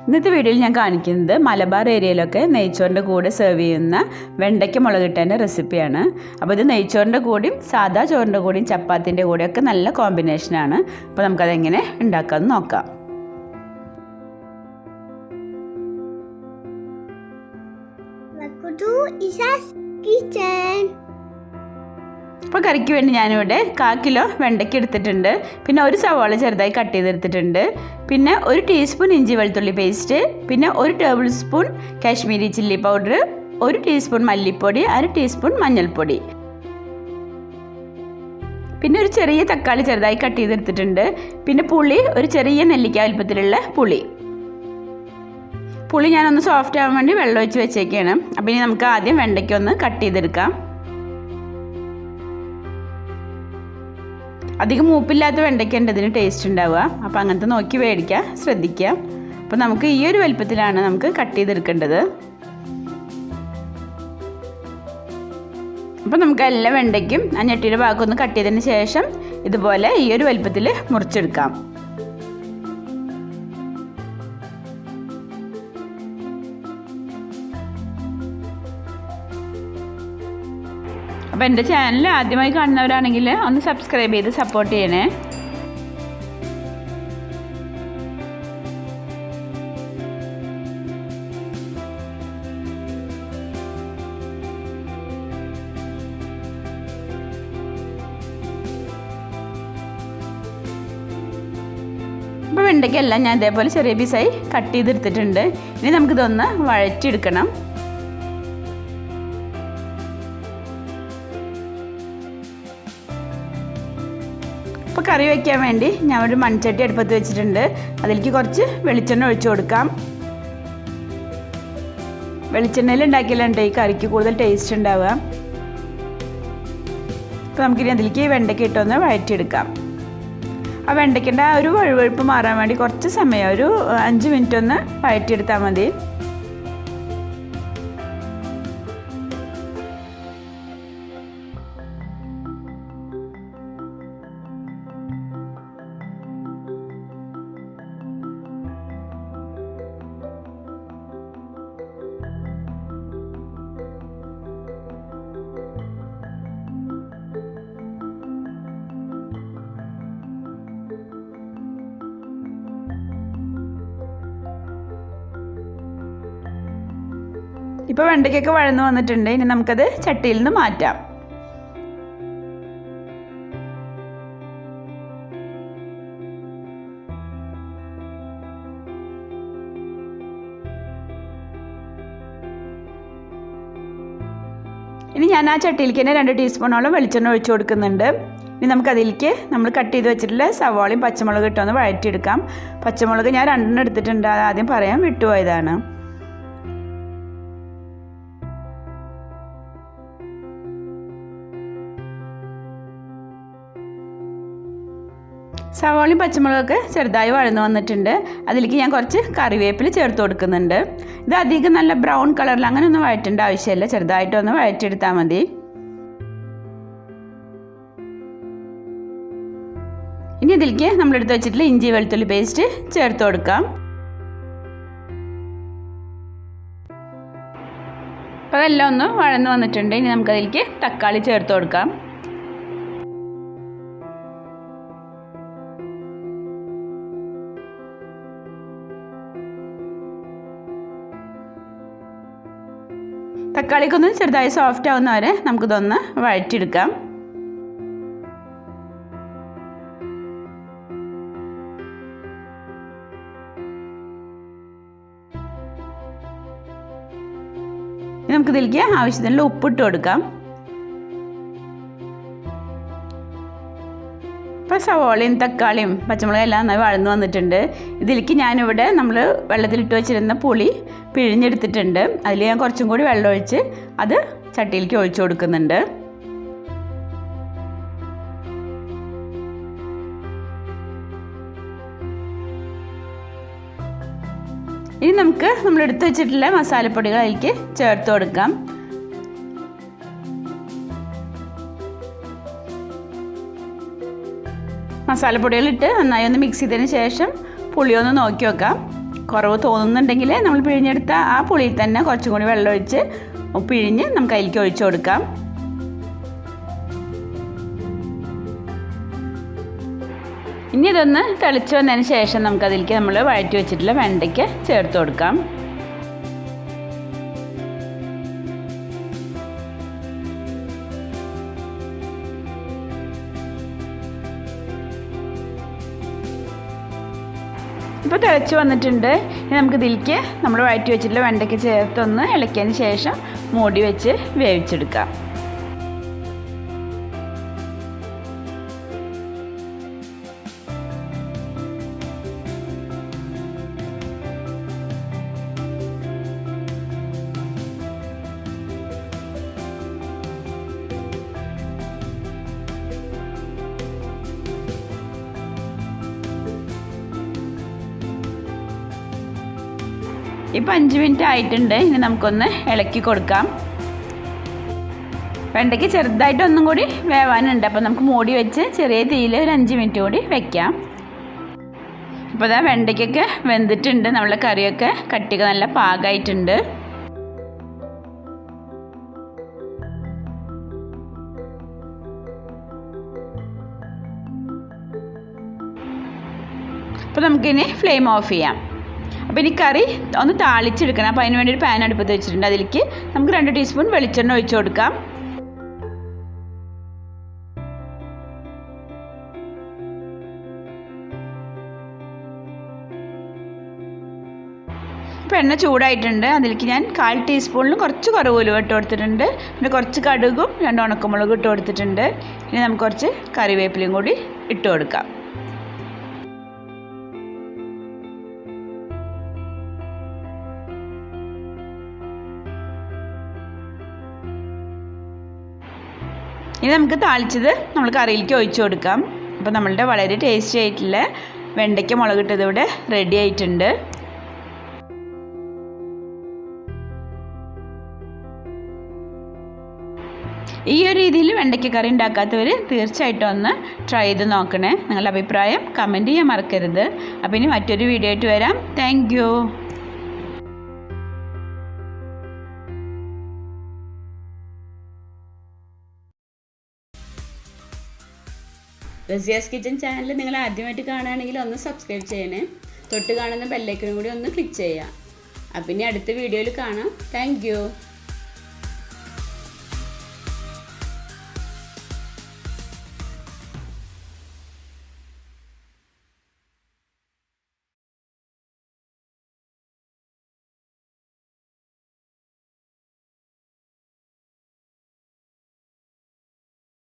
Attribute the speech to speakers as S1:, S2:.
S1: ഇന്നത്തെ വീഡിയോയിൽ ഞാൻ കാണിക്കുന്നത് മലബാർ ഏരിയയിലൊക്കെ നെയ്ച്ചോറിൻ്റെ കൂടെ സെർവ് ചെയ്യുന്ന വെണ്ടയ്ക്ക മുളകിട്ടതിൻ്റെ റെസിപ്പിയാണ്. അപ്പോൾ ഇത് നെയ്ച്ചോറിൻ്റെ കൂടെയും സാദാ ചോറിൻ്റെ കൂടെയും ചപ്പാത്തിൻ്റെ കൂടെയൊക്കെ നല്ല കോമ്പിനേഷനാണ്. അപ്പോൾ നമുക്കതെങ്ങനെ ഉണ്ടാക്കാമെന്ന് നോക്കാം. അപ്പോൾ കറിക്ക് വേണ്ടി ഞാനിവിടെ 1/4 കിലോ വെണ്ടയ്ക്ക എടുത്തിട്ടുണ്ട്. പിന്നെ ഒരു സവാള ചെറുതായി കട്ട് ചെയ്തെടുത്തിട്ടുണ്ട്. പിന്നെ 1 ടീസ്പൂൺ ഇഞ്ചി വെളുത്തുള്ളി പേസ്റ്റ്, പിന്നെ 1 table spoon Kashmiri chilli powder, 1 teaspoon മല്ലിപ്പൊടി, 1/2 ടീസ്പൂൺ മഞ്ഞൾപ്പൊടി, പിന്നെ ഒരു ചെറിയ തക്കാളി ചെറുതായി കട്ട് ചെയ്തെടുത്തിട്ടുണ്ട്. പിന്നെ പുളി, ഒരു ചെറിയ നെല്ലിക്ക വലുപ്പത്തിലുള്ള പുളി ഞാനൊന്ന് സോഫ്റ്റ് ആവാൻ വേണ്ടി വെള്ളം ഒഴിച്ച് വെച്ചേക്കാണ്. അപ്പോൾ ഇനി നമുക്ക് ആദ്യം വെണ്ടയ്ക്ക ഒന്ന് കട്ട് ചെയ്തെടുക്കാം. അധികം മൂപ്പില്ലാത്ത വെണ്ടയ്ക്ക ഉണ്ട് ഇതിന് ടേസ്റ്റ് ഉണ്ടാവുക. അപ്പോൾ അങ്ങനത്തെ നോക്കി മേടിക്കുക, ശ്രദ്ധിക്കുക. അപ്പോൾ നമുക്ക് ഈ ഒരു വലുപ്പത്തിലാണ് നമുക്ക് കട്ട് ചെയ്തെടുക്കേണ്ടത്. അപ്പോൾ നമുക്ക് എല്ലാ വെണ്ടയ്ക്കും ആ ഞെട്ടിയുടെ ഭാഗം ഒന്ന് കട്ട് ചെയ്തതിന് ശേഷം ഇതുപോലെ ഈ ഒരു വലുപ്പത്തിൽ മുറിച്ചെടുക്കാം. അപ്പോൾ എൻ്റെ ചാനൽ ആദ്യമായി കാണുന്നവരാണെങ്കിൽ ഒന്ന് സബ്സ്ക്രൈബ് ചെയ്ത് സപ്പോർട്ട് ചെയ്യണേ. അപ്പോൾ വെണ്ടയ്ക്കെല്ലാം ഞാൻ ഇതേപോലെ ചെറിയ പീസായി കട്ട് ചെയ്തെടുത്തിട്ടുണ്ട്. ഇനി നമുക്കിതൊന്ന് വഴറ്റിയെടുക്കണം. ഇപ്പോൾ കറി വയ്ക്കാൻ വേണ്ടി ഞാൻ ഒരു മൺചട്ടി അടുപ്പത്ത് വെച്ചിട്ടുണ്ട്. അതിലേക്ക് കുറച്ച് വെളിച്ചെണ്ണ ഒഴിച്ചു കൊടുക്കാം. വെളിച്ചെണ്ണയിൽ ഉണ്ടാക്കിയാലുണ്ട് ഈ കറിക്ക് കൂടുതൽ ടേസ്റ്റ് ഉണ്ടാവുക. അപ്പോൾ നമുക്കിനി അതിലേക്ക് വെണ്ടയ്ക്ക ഇട്ടൊന്ന് വഴറ്റിയെടുക്കാം. ആ വെണ്ടയ്ക്കേണ്ട ആ ഒരു വഴുവഴുപ്പ് മാറാൻ വേണ്ടി കുറച്ച് സമയം, ഒരു 5 മിനിറ്റ് ഒന്ന് വഴറ്റിയെടുത്താൽ മതി. ഇപ്പോൾ വെണ്ടയ്ക്കൊക്കെ വഴന്നു വന്നിട്ടുണ്ട്. ഇനി നമുക്കത് ചട്ടിയിൽ നിന്ന് മാറ്റാം. ഇനി ഞാൻ ആ ചട്ടിയിലേക്ക് തന്നെ 2 ടീസ്പൂണോളം വെളിച്ചെണ്ണ ഒഴിച്ചു കൊടുക്കുന്നുണ്ട്. ഇനി നമുക്കതിലേക്ക് നമ്മൾ കട്ട് ചെയ്ത് വെച്ചിട്ടുള്ള സവാളയും പച്ചമുളക് ഇട്ടൊന്ന് വഴറ്റിയെടുക്കാം. പച്ചമുളക് ഞാൻ 2 എടുത്തിട്ടുണ്ട്, അത് ആദ്യം പറയാൻ വിട്ടുപോയതാണ്. സവാളയും പച്ചമുളകൊക്കെ ചെറുതായി വഴന്നു വന്നിട്ടുണ്ട്. അതിലേക്ക് ഞാൻ കുറച്ച് കറിവേപ്പില ചേർത്ത് കൊടുക്കുന്നുണ്ട്. ഇത് അധികം നല്ല ബ്രൗൺ കളറിൽ അങ്ങനെ ഒന്നും വഴറ്റേണ്ട ആവശ്യമില്ല, ചെറുതായിട്ടൊന്ന് വഴറ്റിയെടുത്താൽ മതി. ഇനി ഇതിലേക്ക് നമ്മളെടുത്ത് വെച്ചിട്ടുള്ള ഇഞ്ചി വെളുത്തുള്ളി പേസ്റ്റ് ചേർത്ത് കൊടുക്കാം. അപ്പോൾ അതെല്ലാം ഒന്ന് വഴന്നു വന്നിട്ടുണ്ട്. ഇനി നമുക്കതിലേക്ക് തക്കാളി ചേർത്ത് കൊടുക്കാം. തക്കാളിക്കൊന്ന് ചെറുതായി സോഫ്റ്റ് ആവുന്ന വരെ നമുക്കിതൊന്ന് വഴറ്റിയെടുക്കാം. നമുക്കിതിലേക്ക് ആവശ്യത്തിനുള്ള ഉപ്പിട്ട് കൊടുക്കാം. ഇപ്പോൾ സവാളയും തക്കാളിയും പച്ചമുളകും എല്ലാം നന്നായി വഴന്നു വന്നിട്ടുണ്ട്. ഇതിലേക്ക് ഞാനിവിടെ നമ്മൾ വെള്ളത്തിലിട്ട് വെച്ചിരുന്ന പുളി പിഴിഞ്ഞെടുത്തിട്ടുണ്ട്. അതിൽ ഞാൻ കുറച്ചും കൂടി വെള്ളം ഒഴിച്ച് അത് ചട്ടിയിലേക്ക് ഒഴിച്ചു കൊടുക്കുന്നുണ്ട്. ഇനി നമുക്ക് നമ്മൾ എടുത്ത് വെച്ചിട്ടുള്ള മസാലപ്പൊടികൾ അതിലേക്ക് ചേർത്ത് കൊടുക്കാം. മസാലപ്പൊടികളിട്ട് നന്നായി ഒന്ന് മിക്സ് ചെയ്തതിന് ശേഷം പുളി ഒന്ന് നോക്കി വെക്കാം. കുറവ് തോന്നുന്നുണ്ടെങ്കിൽ നമ്മൾ പിഴിഞ്ഞെടുത്ത ആ പുളിയിൽ തന്നെ കുറച്ചും കൂടി വെള്ളം ഒഴിച്ച് പിഴിഞ്ഞ് നമുക്ക് അതിലേക്ക് ഒഴിച്ചു കൊടുക്കാം. ഇനി ഇതൊന്ന് തിളച്ച് വന്നതിന് ശേഷം നമുക്കതിലേക്ക് നമ്മൾ വഴറ്റി വെച്ചിട്ടുള്ള വെണ്ടയ്ക്ക് ചേർത്ത് കൊടുക്കാം. ഇപ്പോൾ തിളച്ച് വന്നിട്ടുണ്ട്. ഇനി നമുക്ക് ഇതിലേക്ക് നമ്മൾ വഴറ്റി വെച്ചിട്ടുള്ള വെണ്ടയ്ക്ക് ചേർത്തൊന്ന് ഇളക്കിയതിന് ശേഷം മൂടി വെച്ച് വേവിച്ചെടുക്കാം. ഇപ്പോൾ 5 മിനിറ്റ് ആയിട്ടുണ്ട്. ഇനി നമുക്കൊന്ന് ഇളക്കി കൊടുക്കാം. വെണ്ടയ്ക്ക് ചെറുതായിട്ട് ഒന്നും കൂടി വേവാനുണ്ട്. അപ്പോൾ നമുക്ക് മൂടി വെച്ച് ചെറിയ തീയിൽ ഒരു 5 മിനിറ്റ് കൂടി വെക്കാം. ഇപ്പോൾ ഇതാ വെണ്ടയ്ക്കൊക്കെ വെന്തിട്ടുണ്ട്. നമ്മളെ കറിയൊക്കെ കട്ടിയൊക്കെ നല്ല പാകമായിട്ടുണ്ട്. അപ്പോൾ നമുക്കിനി ഫ്ലെയിം ഓഫ് ചെയ്യാം. അപ്പോൾ ഇനി കറി ഒന്ന് താളിച്ചെടുക്കണം. അപ്പോൾ അതിന് വേണ്ടി ഒരു പാൻ അടുപ്പത്ത് വെച്ചിട്ടുണ്ട്. അതിലേക്ക് നമുക്ക് 2 ടീസ്പൂൺ വെളിച്ചെണ്ണ ഒഴിച്ചു കൊടുക്കാം. ഇപ്പോൾ എണ്ണ ചൂടായിട്ടുണ്ട്. അതിലേക്ക് ഞാൻ 1/4 ടീസ്പൂണിലും കുറച്ച് കുറവ് ഉലുവ ഇട്ട് കൊടുത്തിട്ടുണ്ട്. പിന്നെ കുറച്ച് കടുകും 2 ഉണക്കമുളകും ഇട്ട് കൊടുത്തിട്ടുണ്ട്. ഇനി നമുക്ക് കുറച്ച് കറിവേപ്പിലയും കൂടി ഇട്ട് കൊടുക്കാം. ഇനി നമുക്ക് താളിച്ചത് നമ്മൾ കറിയിലേക്ക് ഒഴിച്ചു കൊടുക്കാം. അപ്പോൾ നമ്മളുടെ വളരെ ടേസ്റ്റി ആയിട്ടുള്ള വെണ്ടയ്ക്ക മുളകിട്ടത് ഇവിടെ റെഡി ആയിട്ടുണ്ട്. ഈ ഒരു രീതിയിൽ വെണ്ടയ്ക്ക കറി ഉണ്ടാക്കാത്തവർ തീർച്ചയായിട്ടും ഒന്ന് ട്രൈ ചെയ്ത് നോക്കണേ. നിങ്ങളുടെ അഭിപ്രായം കമൻറ്റ് ചെയ്യാൻ മറക്കരുത്. അപ്പോൾ ഇനി മറ്റൊരു വീഡിയോ ആയിട്ട് വരാം. Thank you. Razia's kitchen channel നിങ്ങൾ ആദ്യമായിട്ട് കാണുകയാണെങ്കിൽ ഒന്ന് സബ്സ്ക്രൈബ് ചെയ്യണേ. തൊട്ട് കാണുന്ന ബെല്ലൈക്കനും കൂടി ഒന്ന് ക്ലിക്ക് ചെയ്യാം. അപ്പം ഇനി അടുത്ത വീഡിയോയിൽ കാണാം. Thank you.